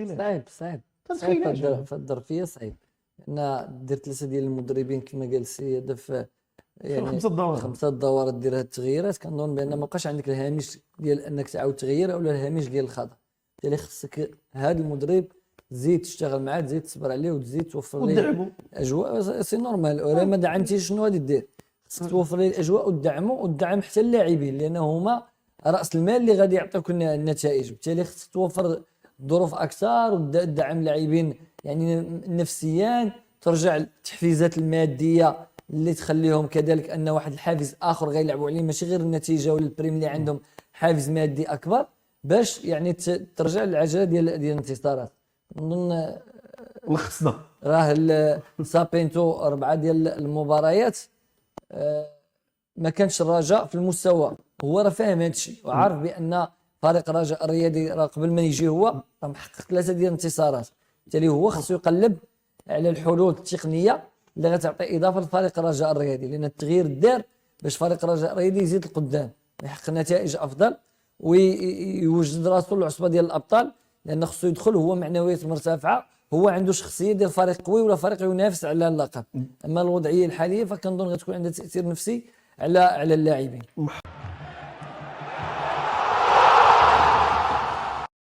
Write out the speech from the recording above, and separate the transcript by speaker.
Speaker 1: صعيب صعيب في الظرفيه صعيب، لان دير 3 ديال المدربين كما قال السي هذا في يعني 5 دورات دير هاد التغييرات. كنظن بان ما بقاش عندك الهامش ديال انك تعاود تغير اولا الهامش ديال الخطا، بالتالي خصك هذا المدرب تزيد تشتغل معاه، تزيد تصبر عليه وتزيد توفر ليه اجواء. سي نورمال، ولا ما دعمتيش شنو غادي دير؟ خصك توفر ليه الاجواء وتدعمه وتدعم حتى اللاعبين، لان هما راس المال اللي غادي يعطيوك النتائج. بالتالي خصك توفر ظروف اكثر وتدعم اللاعبين يعني نفسيا، ترجع التحفيزات الماديه اللي تخليهم كذلك ان واحد الحافز اخر غيلعبوا عليه، ماشي غير النتيجه ولا البريم اللي عندهم، حافز مادي اكبر باش يعني ترجع للعجله ديال الانتصارات. نظن
Speaker 2: لخصنا
Speaker 1: راه سابينتو 4 ديال المباريات ما كانش الرجاء في المستوى، هو راه فاهم هذا الشيء وعارف بان فريق الرجاء الرياضي راه قبل ما يجي هو راه محقق 3 ديال الانتصارات. بالتالي هو خصو يقلب على الحلول التقنيه اللي غتعطي اضافه لفريق الرجاء الرياضي، لان التغيير دار باش فريق الرجاء الرياضي يزيد لقدام ويحقق نتائج افضل ويوجد راسو العصبه ديال الابطال، لان خصو يدخل هو معنويات مرتفعه، هو عنده شخصيه ديال فريق قوي ولا فريق ينافس على اللقب. اما الوضعيه الحاليه فكنظن غتكون عندها تاثير نفسي على اللاعبين.